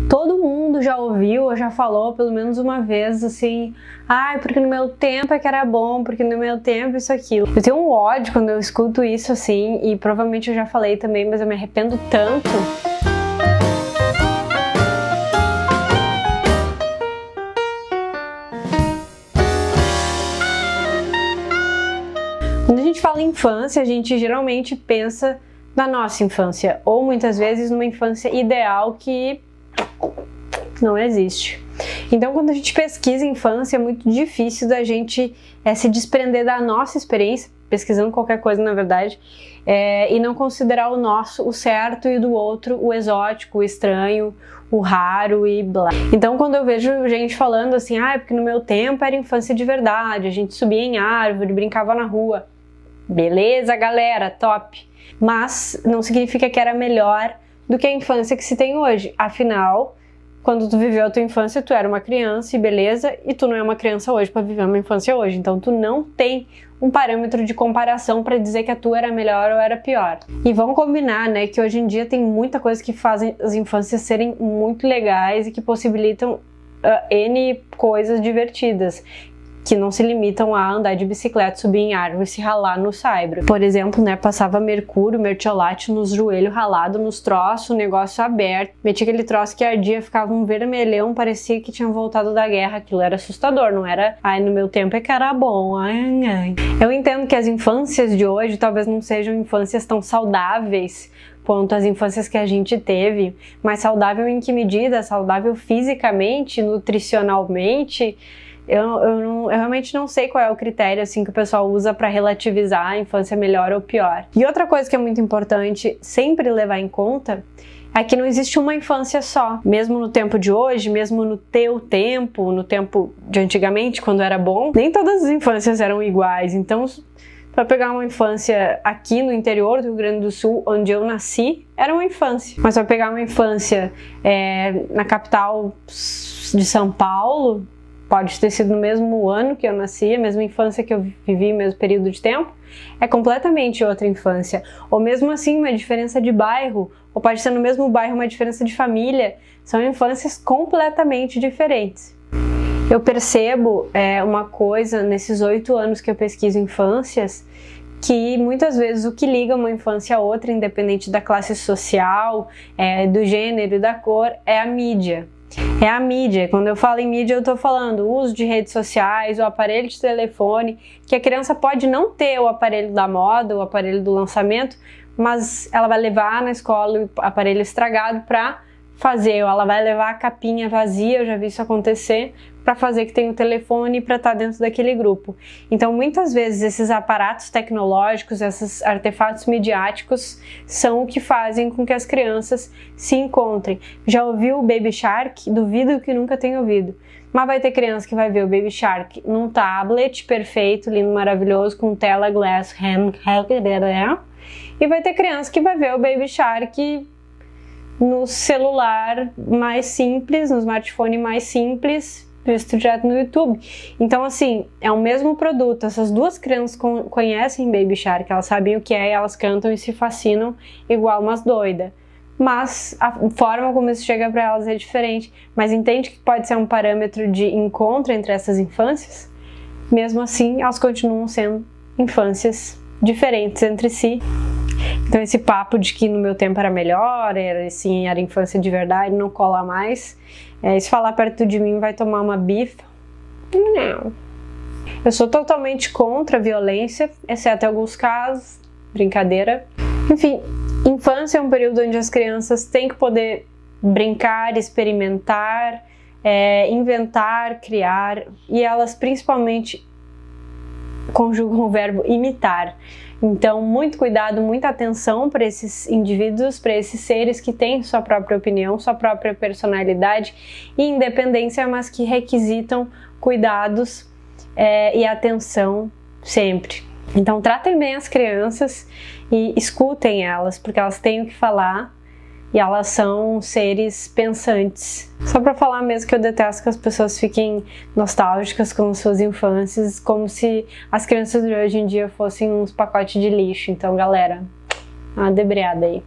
Todo mundo já ouviu ou já falou pelo menos uma vez assim: ai, porque no meu tempo é que era bom, porque no meu tempo isso, aquilo. Eu tenho um ódio quando eu escuto isso assim, e provavelmente eu já falei também, mas eu me arrependo tanto. Quando a gente fala em infância, a gente geralmente pensa na nossa infância, ou muitas vezes numa infância ideal que não existe. Então, quando a gente pesquisa infância, é muito difícil da gente se desprender da nossa experiência, pesquisando qualquer coisa, na verdade, e não considerar o nosso, o certo, e do outro, o exótico, o estranho, o raro e blá. Então, quando eu vejo gente falando assim, ah, porque no meu tempo era infância de verdade, a gente subia em árvore, brincava na rua. Beleza, galera, top! Mas não significa que era melhor do que a infância que se tem hoje. Afinal, quando tu viveu a tua infância, tu era uma criança e beleza, e tu não é uma criança hoje para viver uma infância hoje. Então tu não tem um parâmetro de comparação para dizer que a tua era melhor ou era pior. E vamos combinar, né, que hoje em dia tem muita coisa que fazem as infâncias serem muito legais e que possibilitam N coisas divertidas, que não se limitam a andar de bicicleta, subir em árvore e se ralar no saibro. Por exemplo, né, passava mercúrio, mertiolate nos joelhos, ralado nos troços, o negócio aberto, metia aquele troço que ardia, ficava um vermelhão, parecia que tinha voltado da guerra. Aquilo era assustador, não era, ai, no meu tempo é que era bom, ai, ai. Eu entendo que as infâncias de hoje talvez não sejam infâncias tão saudáveis quanto as infâncias que a gente teve, mas saudável em que medida? Saudável fisicamente, nutricionalmente? Eu realmente não sei qual é o critério assim que o pessoal usa para relativizar a infância melhor ou pior. E outra coisa que é muito importante sempre levar em conta é que não existe uma infância só. Mesmo no tempo de hoje, mesmo no teu tempo, no tempo de antigamente, quando era bom, nem todas as infâncias eram iguais. Então, para pegar uma infância aqui no interior do Rio Grande do Sul, onde eu nasci, era uma infância. Mas para pegar uma infância na capital de São Paulo, pode ter sido no mesmo ano que eu nasci, a mesma infância que eu vivi, o mesmo período de tempo, é completamente outra infância. Ou mesmo assim, uma diferença de bairro, ou pode ser no mesmo bairro uma diferença de família, são infâncias completamente diferentes. Eu percebo uma coisa nesses 8 anos que eu pesquiso infâncias, que muitas vezes o que liga uma infância a outra, independente da classe social, do gênero e da cor, é a mídia. É a mídia. Quando eu falo em mídia, eu estou falando o uso de redes sociais, o aparelho de telefone, que a criança pode não ter o aparelho da moda, o aparelho do lançamento, mas ela vai levar na escola o aparelho estragado para fazer, ou ela vai levar a capinha vazia, eu já vi isso acontecer, para fazer que tem o telefone para estar dentro daquele grupo. Então, muitas vezes, esses aparatos tecnológicos, esses artefatos midiáticos, são o que fazem com que as crianças se encontrem. Já ouviu o Baby Shark? Duvido que nunca tenha ouvido. Mas vai ter criança que vai ver o Baby Shark num tablet perfeito, lindo, maravilhoso, com tela glass, e vai ter criança que vai ver o Baby Shark no celular mais simples, no smartphone mais simples, visto direto no YouTube. Então, assim, é o mesmo produto. Essas duas crianças conhecem Baby Shark, elas sabem o que é, elas cantam e se fascinam igual umas doidas. Mas a forma como isso chega para elas é diferente. Mas entende que pode ser um parâmetro de encontro entre essas infâncias? Mesmo assim, elas continuam sendo infâncias diferentes entre si. Então esse papo de que no meu tempo era melhor, era infância de verdade, não cola mais. Se falar perto de mim vai tomar uma bifa. Não. Eu sou totalmente contra a violência, exceto em alguns casos, brincadeira. Enfim, infância é um período onde as crianças têm que poder brincar, experimentar, inventar, criar, e elas principalmente conjugam o verbo imitar. Então, muito cuidado, muita atenção para esses indivíduos, para esses seres que têm sua própria opinião, sua própria personalidade e independência, mas que requisitam cuidados e atenção sempre. Então, tratem bem as crianças e escutem elas, porque elas têm o que falar e elas são seres pensantes. Só pra falar mesmo que eu detesto que as pessoas fiquem nostálgicas com suas infâncias, como se as crianças de hoje em dia fossem uns pacotes de lixo. Então, galera, uma debreada aí.